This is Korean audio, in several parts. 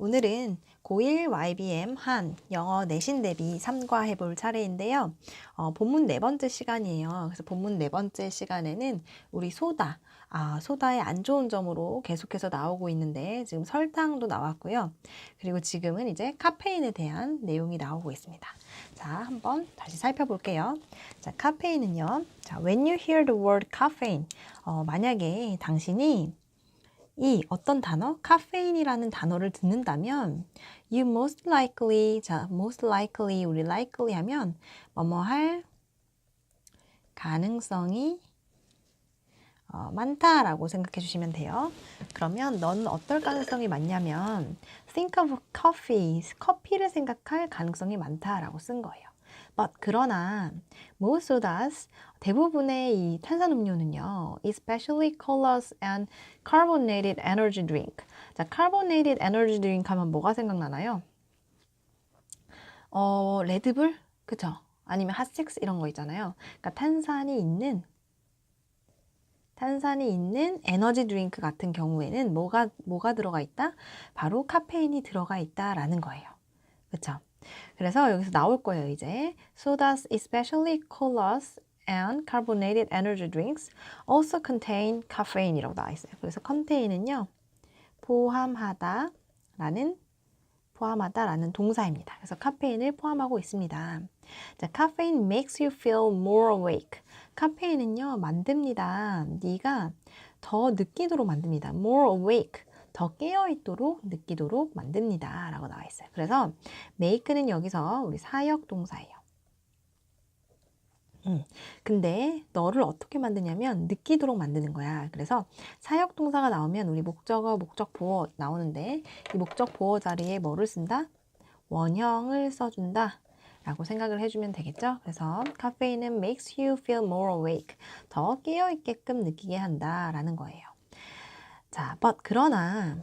오늘은 고1 YBM 한 영어 내신 대비 3과 해볼 차례인데요. 본문 네 번째 시간이에요. 그래서 본문 네 번째 시간에는 우리 소다의 안 좋은 점으로 계속해서 나오고 있는데 지금 설탕도 나왔고요. 그리고 지금은 이제 카페인에 대한 내용이 나오고 있습니다. 자, 한번 다시 살펴볼게요. 자, 카페인은요. 자, when you hear the word caffeine, 만약에 당신이 이 어떤 단어, 카페인이라는 단어를 듣는다면 you most likely, 자, most likely, 우리 likely 하면 뭐뭐 할 가능성이 많다라고 생각해 주시면 돼요. 그러면 넌 어떨 가능성이 많냐면 think of coffee, 커피를 생각할 가능성이 많다라고 쓴 거예요. But 그러나 most sodas, 대부분의 이 탄산음료는요, especially colas and carbonated energy drink. 자, carbonated energy drink 하면 뭐가 생각나나요? 레드불? 그쵸? 아니면 핫식스 이런 거 있잖아요. 그러니까 탄산이 있는 에너지 드링크 같은 경우에는 뭐가 들어가 있다? 바로 카페인이 들어가 있다라는 거예요. 그쵸? 그래서 여기서 나올 거예요, 이제. Sodas, especially colas and carbonated energy drinks also contain caffeine이라고 나와 있어요. 그래서 containin은요, 포함하다라는 동사입니다. 그래서 카페인을 포함하고 있습니다. 자, caffeine makes you feel more awake. 카페인은요, 만듭니다. 네가 더 느끼도록 만듭니다. more awake. 더 깨어있도록 느끼도록 만듭니다. 라고 나와 있어요. 그래서 make는 여기서 우리 사역 동사예요. 근데 너를 어떻게 만드냐면 느끼도록 만드는 거야. 그래서 사역 동사가 나오면 우리 목적어, 목적 보어 나오는데 이 목적 보어 자리에 뭐를 쓴다? 원형을 써준다 라고 생각을 해주면 되겠죠. 그래서 카페인은 makes you feel more awake. 더 깨어있게끔 느끼게 한다 라는 거예요. 자, but 그러나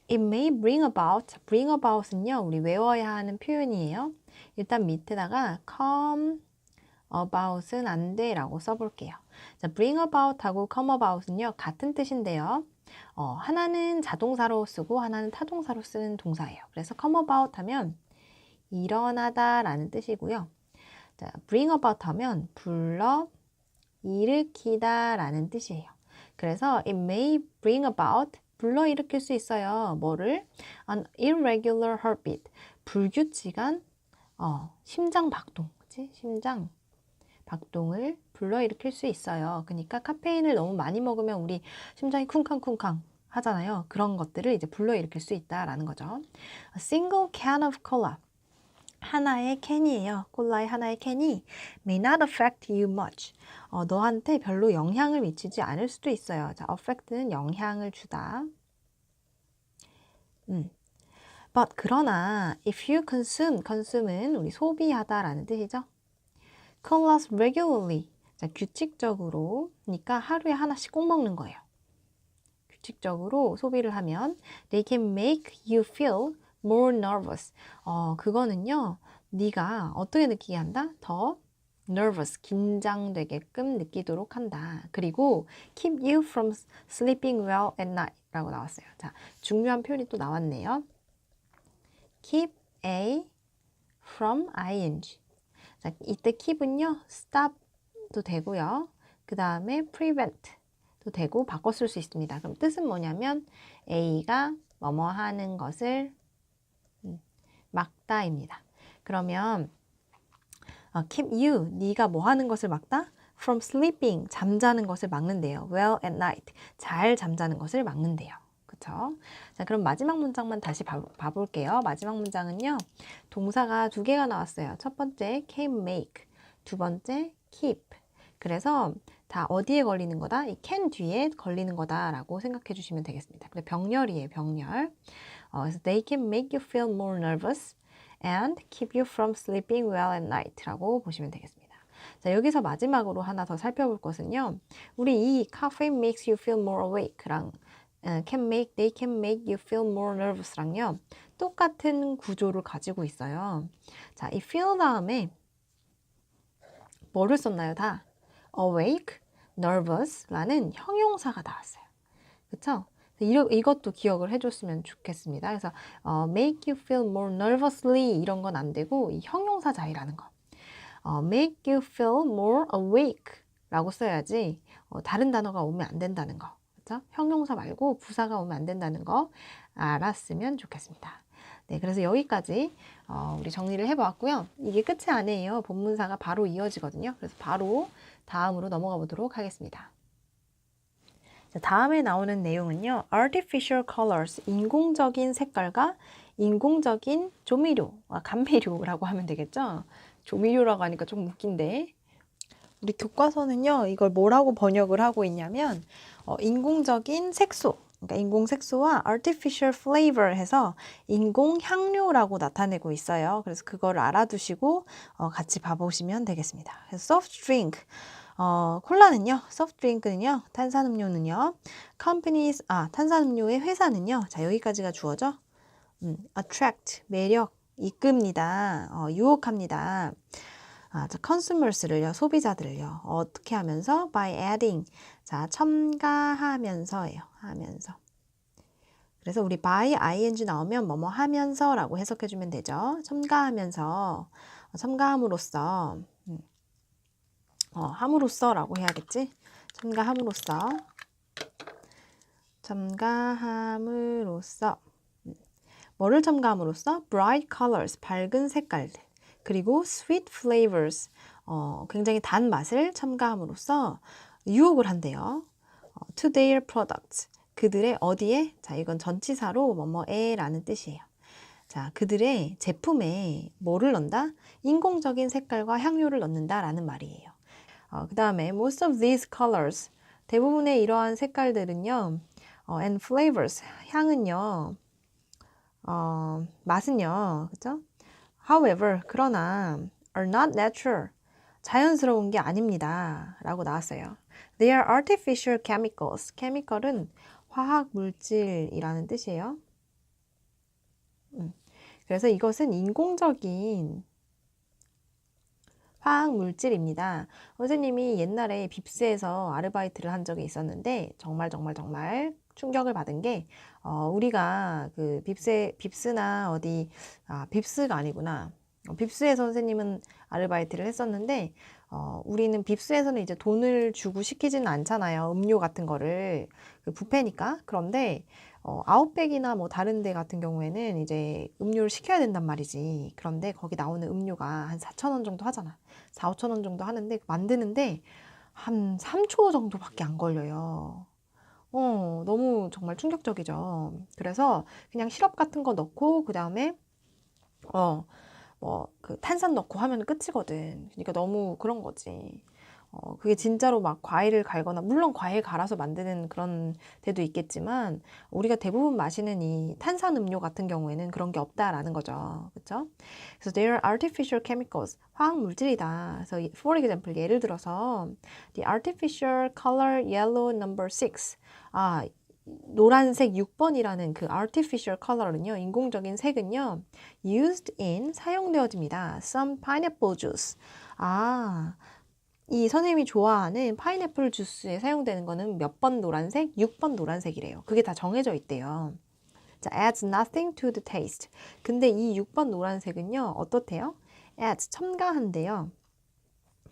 it may bring about은요, 우리 외워야 하는 표현이에요. 일단 밑에다가 come about은 안 돼 라고 써볼게요. 자, bring about하고 come about은요, 같은 뜻인데요. 하나는 자동사로 쓰고 하나는 타동사로 쓰는 동사예요. 그래서 come about 하면 일어나다 라는 뜻이고요. 자, bring about 하면 불러 일으키다 라는 뜻이에요. 그래서 it may bring about, 불러일으킬 수 있어요. 뭐를? An irregular heartbeat, 불규칙한 심장 박동, 그치? 심장 박동을 불러일으킬 수 있어요. 그러니까 카페인을 너무 많이 먹으면 우리 심장이 쿵쾅쿵쾅 하잖아요. 그런 것들을 이제 불러일으킬 수 있다라는 거죠. A single can of cola, 하나의 캔이에요. 콜라의 하나의 캔이 may not affect you much. 너한테 별로 영향을 미치지 않을 수도 있어요. 자, affect는 영향을 주다. But 그러나 if you consume은 우리 소비하다라는 뜻이죠. colas regularly. 자, 규칙적으로, 그러니까 하루에 하나씩 꼭 먹는 거예요. 규칙적으로 소비를 하면 they can make you feel more nervous. 그거는요, 네가 어떻게 느끼게 한다? 더 nervous, 긴장되게끔 느끼도록 한다. 그리고 keep you from sleeping well at night 라고 나왔어요. 자, 중요한 표현이 또 나왔네요. keep a from ing. 자, 이때 keep은요, stop도 되고요. 그 다음에 prevent도 되고 바꿔 쓸 수 있습니다. 그럼 뜻은 뭐냐면 A가 뭐뭐 하는 것을 막다입니다. 그러면 keep you, 네가 뭐 하는 것을 막다? From sleeping, 잠자는 것을 막는데요. Well at night, 잘 잠자는 것을 막는데요. 그쵸? 자, 그럼 마지막 문장만 다시 봐볼게요. 마지막 문장은요, 동사가 두 개가 나왔어요. 첫 번째 can make, 두 번째 keep. 그래서 다 어디에 걸리는 거다? 이 can 뒤에 걸리는 거다라고 생각해 주시면 되겠습니다. 근데 병렬이에요, 병렬. 그래서 they can make you feel more nervous and keep you from sleeping well at night 라고 보시면 되겠습니다. 자, 여기서 마지막으로 하나 더 살펴볼 것은요, 우리 이 caffeine makes you feel more awake랑 they can make you feel more nervous랑요, 똑같은 구조를 가지고 있어요. 자, 이 feel 다음에 뭐를 썼나요? 다 awake, nervous라는 형용사가 나왔어요. 그쵸? 이것도 기억을 해줬으면 좋겠습니다. 그래서 make you feel more nervously 이런 건 안 되고 이 형용사 자리라는 거. make you feel more awake 라고 써야지 다른 단어가 오면 안 된다는 거. 그렇죠? 형용사 말고 부사가 오면 안 된다는 거 알았으면 좋겠습니다. 네, 그래서 여기까지 우리 정리를 해보았고요. 이게 끝이 아니에요. 본문사가 바로 이어지거든요. 그래서 바로 다음으로 넘어가 보도록 하겠습니다. 자, 다음에 나오는 내용은요. artificial colors, 인공적인 색깔과 인공적인 조미료, 감미료라고 하면 되겠죠. 조미료라고 하니까 좀 웃긴데 우리 교과서는요. 이걸 뭐라고 번역을 하고 있냐면 인공적인 색소, 그러니까 인공 색소와 artificial flavor 해서 인공 향료라고 나타내고 있어요. 그래서 그걸 알아두시고 같이 봐보시면 되겠습니다. 그래서 soft drink, 콜라는요, soft drink는요, 탄산음료는요, companies, 탄산음료의 회사는요, 자, 여기까지가 주어져. attract, 매력, 이끕니다. 유혹합니다. 자, consumers를요, 소비자들을요, 어떻게 하면서? by adding, 자, 첨가하면서예요, 하면서. 그래서 우리 by ing 나오면 뭐뭐 하면서라고 해석해주면 되죠. 첨가하면서, 첨가함으로써, 함으로써라고 해야겠지? 첨가함으로써. 뭐를 첨가함으로써? bright colors, 밝은 색깔들. 그리고 sweet flavors, 굉장히 단 맛을 첨가함으로써 유혹을 한대요. to their products, 그들의 어디에? 자, 이건 전치사로 뭐뭐에 라는 뜻이에요. 자, 그들의 제품에 뭐를 넣는다? 인공적인 색깔과 향료를 넣는다 라는 말이에요. 그 다음에 most of these colors, 대부분의 이러한 색깔들은요, and flavors, 향은요, 맛은요, 그죠? However, 그러나 are not natural, 자연스러운 게 아닙니다 라고 나왔어요. They are artificial chemicals. chemical은 화학 물질이라는 뜻이에요. 그래서 이것은 인공적인 화학 물질입니다. 선생님이 옛날에 빕스에서 아르바이트를 한 적이 있었는데 정말 충격을 받은 게 우리가 그 빕스나 어디 빕스가 아니구나. 빕스에서 선생님은 아르바이트를 했었는데 우리는 빕스에서는 이제 돈을 주고 시키지는 않잖아요. 음료 같은 거를 그 뷔페니까. 그런데 아웃백이나 뭐 다른 데 같은 경우에는 이제 음료를 시켜야 된단 말이지. 그런데 거기 나오는 음료가 한 4,000원 정도 하잖아. 4, 5,000원 정도 하는데 만드는데 한 3초 정도밖에 안 걸려요. 너무 정말 충격적이죠. 그래서 그냥 시럽 같은 거 넣고 그 다음에 그 탄산 넣고 하면 끝이거든. 그러니까 너무 그런 거지. 그게 진짜로 막 과일을 갈거나, 물론 과일 갈아서 만드는 그런 데도 있겠지만, 우리가 대부분 마시는 이 탄산 음료 같은 경우에는 그런 게 없다라는 거죠. 그쵸? 그래서 they are artificial chemicals, 화학 물질이다. 그래서 for example, 예를 들어서 the artificial color yellow number 6. 노란색 6번이라는 그 artificial color는요, 인공적인 색은요, used in, 사용되어집니다. some pineapple juice. 이 선생님이 좋아하는 파인애플 주스에 사용되는 거는 몇 번 노란색? 6번 노란색이래요. 그게 다 정해져 있대요. 자, adds nothing to the taste. 근데 이 6번 노란색은요, 어떻대요? adds, 첨가한대요.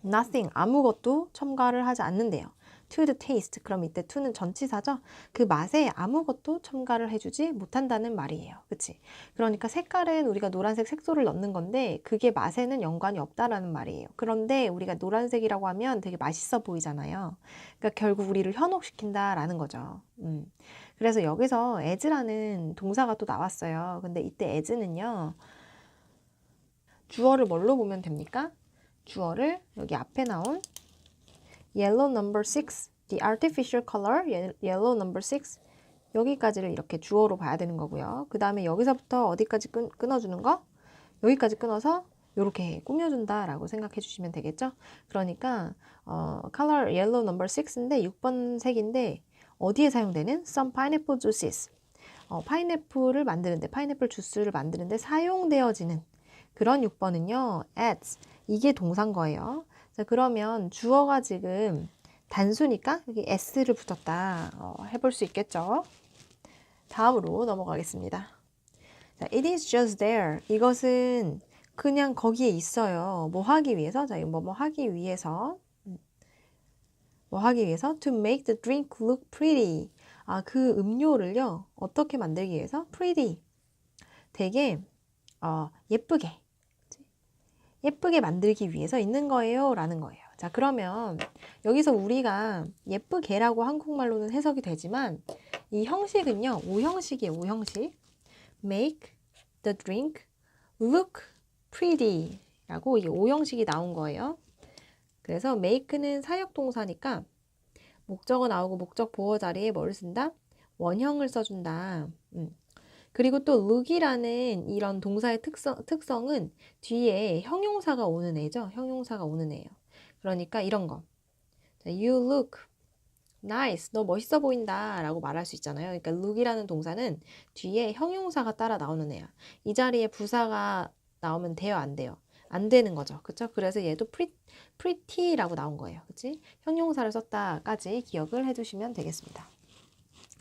nothing, 아무것도 첨가를 하지 않는데요. to the taste, 그럼 이때 to는 전치사죠? 그 맛에 아무것도 첨가를 해주지 못한다는 말이에요. 그치? 그러니까 색깔은 우리가 노란색 색소를 넣는 건데 그게 맛에는 연관이 없다라는 말이에요. 그런데 우리가 노란색이라고 하면 되게 맛있어 보이잖아요. 그러니까 결국 우리를 현혹시킨다라는 거죠. 그래서 여기서 as라는 동사가 또 나왔어요. 근데 이때 as는요, 주어를 뭘로 보면 됩니까? 주어를 여기 앞에 나온 yellow number 6, the artificial color yellow number 6, 여기까지를 이렇게 주어로 봐야 되는 거고요. 그 다음에 여기서부터 어디까지 끊어주는 거? 여기까지 끊어서 이렇게 꾸며준다 라고 생각해 주시면 되겠죠. 그러니까 color yellow number 6인데 6번 색인데 어디에 사용되는? some pineapple juices, 파인애플을 만드는데, 파인애플 주스를 만드는데 사용되어지는 그런 6번은요 adds, 이게 동사인 거예요. 자, 그러면 주어가 지금 단수니까 여기 s를 붙였다 해볼 수 있겠죠. 다음으로 넘어가겠습니다. 자, it is just there. 이것은 그냥 거기에 있어요. 뭐 하기 위해서? 자, 이거 뭐 하기 위해서. 뭐 하기 위해서? To make the drink look pretty. 아, 그 음료를요. 어떻게 만들기 위해서? Pretty. 되게 예쁘게. 예쁘게 만들기 위해서 있는 거예요. 라는 거예요. 자, 그러면 여기서 우리가 예쁘게라고 한국말로는 해석이 되지만 이 형식은요. 오형식이에요. 오형식. Make the drink look pretty 라고 이 오형식이 나온 거예요. 그래서 make는 사역동사니까 목적어 나오고 목적 보어 자리에 뭘 쓴다? 원형을 써준다. 그리고 또 look이라는 이런 동사의 특성은 뒤에 형용사가 오는 애죠. 형용사가 오는 애예요. 그러니까 이런 거. 자, you look nice. 너 멋있어 보인다 라고 말할 수 있잖아요. 그러니까 look이라는 동사는 뒤에 형용사가 따라 나오는 애야. 이 자리에 부사가 나오면 돼요? 안 돼요? 안 되는 거죠. 그쵸? 그래서 얘도 pretty라고 나온 거예요. 그치? 형용사를 썼다까지 기억을 해두시면 되겠습니다.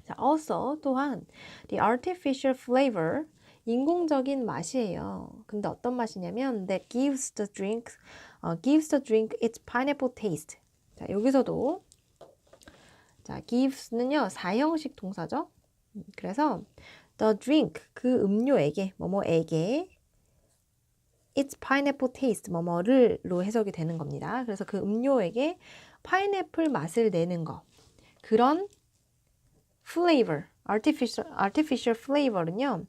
자, also 또한 the artificial flavor 인공적인 맛이에요. 근데 어떤 맛이냐면 that gives the drink its pineapple taste. 자, 여기서도 자, gives는요, 사형식 동사죠. 그래서 the drink, 그 음료에게, 뭐뭐에게 its pineapple taste, 뭐뭐를로 해석이 되는 겁니다. 그래서 그 음료에게 파인애플 맛을 내는 거. 그런 flavor, artificial flavor는요,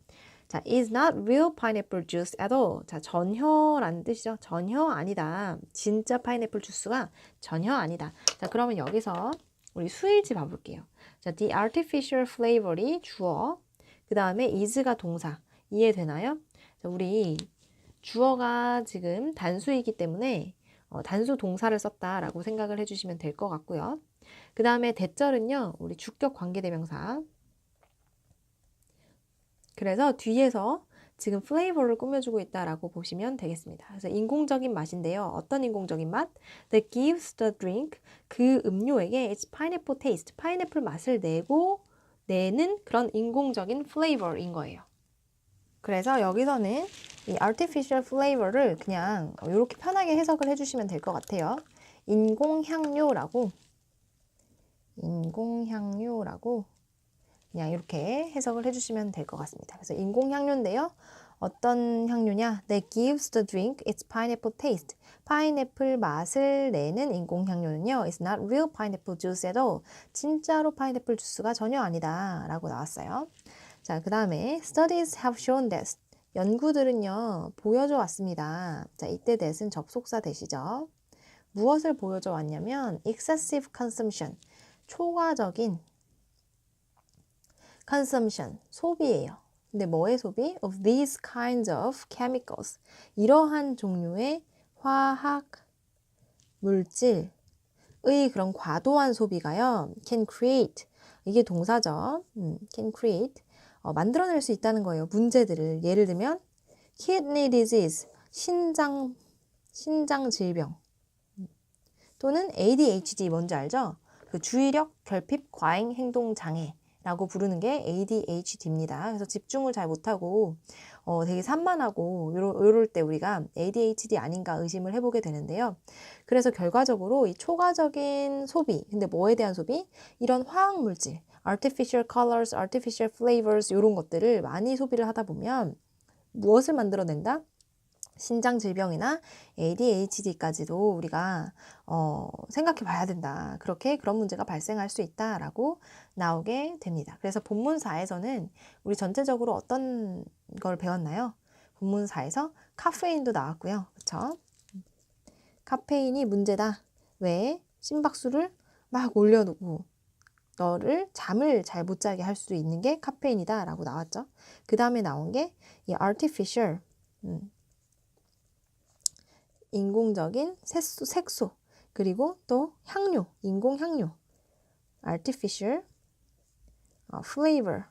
자, is not real pineapple juice at all. 자, 전혀라는 뜻이죠. 전혀 아니다. 진짜 파인애플 주스가 전혀 아니다. 자, 그러면 여기서 우리 수일지 봐볼게요. 자, the artificial flavor이 주어, 그 다음에 is가 동사. 이해되나요? 자, 우리 주어가 지금 단수이기 때문에 단수 동사를 썼다라고 생각을 해주시면 될 것 같고요. 그 다음에 대절은요, 우리 주격 관계대명사. 그래서 뒤에서 지금 플레이버를 꾸며주고 있다라고 보시면 되겠습니다. 그래서 인공적인 맛인데요. 어떤 인공적인 맛? That gives the drink, 그 음료에게 its pineapple taste, 파인애플 맛을 내는 그런 인공적인 flavor인 거예요. 그래서 여기서는 이 artificial flavor를 그냥 이렇게 편하게 해석을 해주시면 될 것 같아요. 인공향료라고 그냥 이렇게 해석을 해주시면 될 것 같습니다. 그래서 인공향료인데요. 어떤 향료냐? That gives the drink its pineapple taste. 파인애플 맛을 내는 인공향료는요. It's not real pineapple juice at all. 진짜로 파인애플 주스가 전혀 아니다. 라고 나왔어요. 자, 그 다음에 Studies have shown that. 연구들은요. 보여줘 왔습니다. 자, 이때 that은 접속사 대시죠. 무엇을 보여줘 왔냐면 excessive consumption. 초과적인 consumption, 소비예요. 근데 뭐의 소비? Of these kinds of chemicals. 이러한 종류의 화학 물질의 그런 과도한 소비가요. Can create. 이게 동사죠. Can create. 만들어낼 수 있다는 거예요. 문제들을. 예를 들면 kidney disease, 신장 질병. 또는 ADHD 뭔지 알죠? 그 주의력 결핍 과잉 행동 장애. 라고 부르는 게 ADHD입니다. 그래서 집중을 잘 못하고 되게 산만하고 이럴 때 우리가 ADHD 아닌가 의심을 해보게 되는데요. 그래서 결과적으로 이 초과적인 소비, 근데 뭐에 대한 소비? 이런 화학물질, artificial colors, artificial flavors 이런 것들을 많이 소비를 하다 보면 무엇을 만들어낸다? 신장 질병이나 ADHD까지도 우리가 생각해 봐야 된다. 그런 문제가 발생할 수 있다라고 나오게 됩니다. 그래서 본문사에서는 우리 전체적으로 어떤 걸 배웠나요? 본문사에서 카페인도 나왔고요. 그렇죠? 카페인이 문제다. 왜? 심박수를 막 올려놓고 너를 잠을 잘 못 자게 할 수 있는 게 카페인이다 라고 나왔죠. 그 다음에 나온 게 이 artificial 인공적인 색소, 그리고 또 향료, 인공향료, artificial flavor.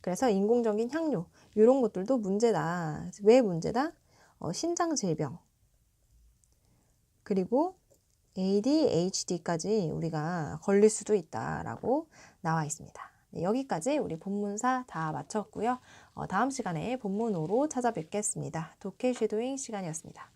그래서 인공적인 향료, 이런 것들도 문제다. 왜 문제다? 신장 질병. 그리고 ADHD까지 우리가 걸릴 수도 있다라고 나와 있습니다. 네, 여기까지 우리 본문사 다 마쳤고요. 다음 시간에 본문 5로 찾아뵙겠습니다. 독해 쉐도잉 시간이었습니다.